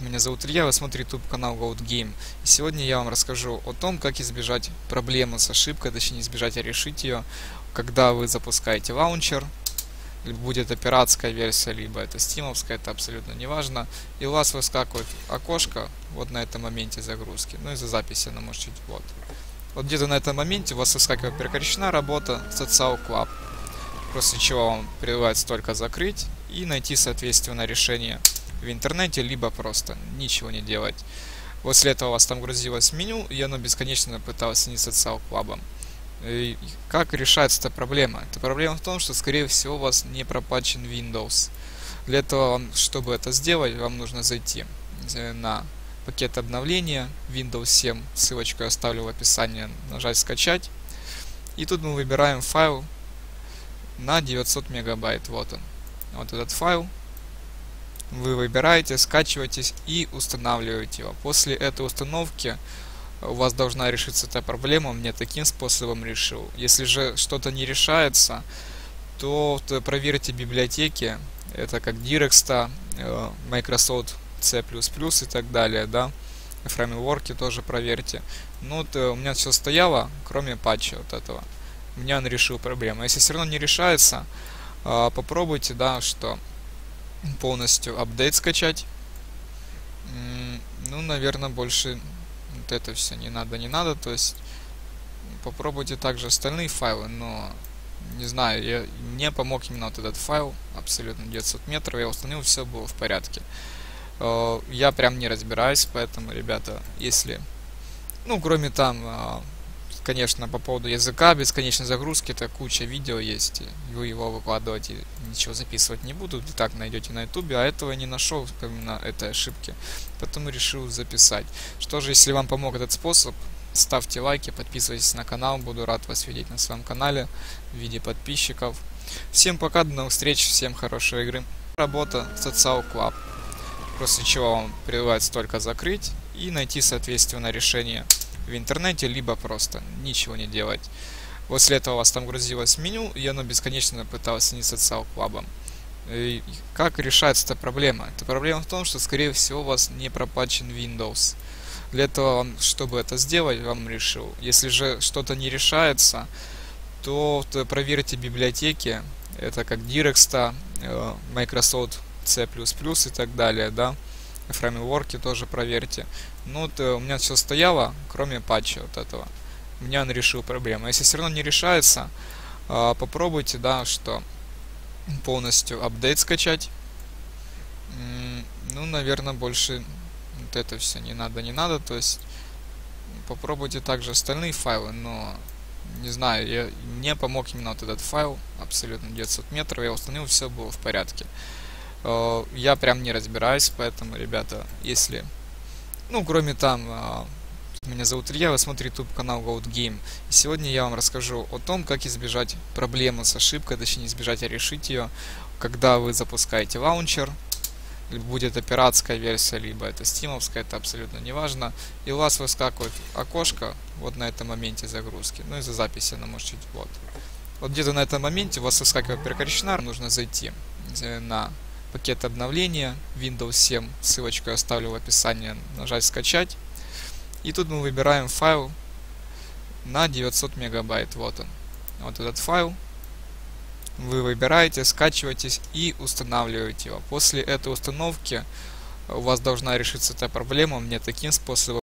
Меня зовут Илья, вы смотрите YouTube канал GoatGame. И сегодня я вам расскажу о том, как избежать проблемы с ошибкой, точнее избежать, а решить ее, когда вы запускаете лаунчер, будет это пиратская версия, либо это стимовская, это абсолютно не важно, и у вас выскакивает окошко вот на этом моменте загрузки, ну и за записи она может чуть вот. Вот где-то на этом моменте у вас выскакивает прекращена работа Social Club, после чего вам предлагается только закрыть и найти соответственно решение в интернете, либо просто ничего не делать. После этого у вас там грузилось меню, и оно бесконечно пыталось соединиться с Social Club. И как решается эта проблема? Эта проблема в том, что скорее всего у вас не пропатчен Windows. Для этого, чтобы это сделать, вам нужно зайти на пакет обновления Windows 7, ссылочку я оставлю в описании, нажать скачать. И тут мы выбираем файл на 900 мегабайт, вот он. Вот этот файл. Вы выбираете, скачиваетесь и устанавливаете его. После этой установки у вас должна решиться эта проблема. Мне таким способом решил. Если же что-то не решается, то проверьте библиотеки. Это как Direxta, Microsoft C++ и так далее, да. Фреймворки тоже проверьте. Ну вот у меня все стояло, кроме патча вот этого. У меня он решил проблему. Если все равно не решается, попробуйте, да, что полностью апдейт скачать. Ну, наверное, больше вот это все не надо. То есть попробуйте также остальные файлы, но не знаю, мне помог именно вот этот файл, абсолютно 900 метров, я установил, все было в порядке. Я прям не разбираюсь, поэтому, ребята, если, ну, кроме там, конечно, по поводу языка, бесконечной загрузки, это куча видео есть, вы его выкладывать и ничего записывать не буду, и так найдете на ютубе, а этого я не нашел, именно этой ошибки, поэтому решил записать. Что же, если вам помог этот способ, ставьте лайки, подписывайтесь на канал, буду рад вас видеть на своем канале в виде подписчиков. Всем пока, до новых встреч, всем хорошей игры. Работа Social Club, после чего вам предлагается только закрыть и найти соответственно решение в интернете, либо просто ничего не делать. После этого у вас там грузилось меню, и оно бесконечно пыталось соединиться с Social Club. И как решается эта проблема? Эта проблема в том, что скорее всего у вас не пропатчен Windows. Для этого, чтобы это сделать, вам решил. Если же что-то не решается, то проверьте библиотеки. Это как Direxta, Microsoft C++ и так далее, да. Фреймворки тоже проверьте. Ну вот у меня все стояло, кроме патча вот этого. У меня он решил проблему. Если все равно не решается, попробуйте, да, что полностью апдейт скачать. Ну, наверное, больше вот это все не надо. То есть попробуйте также остальные файлы, но не знаю, мне помог именно вот этот файл, абсолютно 900 метров, я установил, все было в порядке. Я прям не разбираюсь, поэтому, ребята, если, ну, кроме там, меня зовут Илья, вы смотрите YouTube канал GoatGame. И сегодня я вам расскажу о том, как избежать проблемы с ошибкой, точнее избежать, а решить ее, когда вы запускаете лаунчер, будет это пиратская версия, либо это стимовская, это абсолютно не важно, и у вас выскакивает окошко вот на этом моменте загрузки, ну и за записи она может чуть вот. Вот где-то на этом моменте у вас выскакивает прекращена, нужно зайти на пакет обновления Windows 7, ссылочку я оставлю в описании, нажать скачать. И тут мы выбираем файл на 900 мегабайт, вот он. Вот этот файл. Вы выбираете, скачиваетесь и устанавливаете его. После этой установки у вас должна решиться эта проблема. Мне таким способом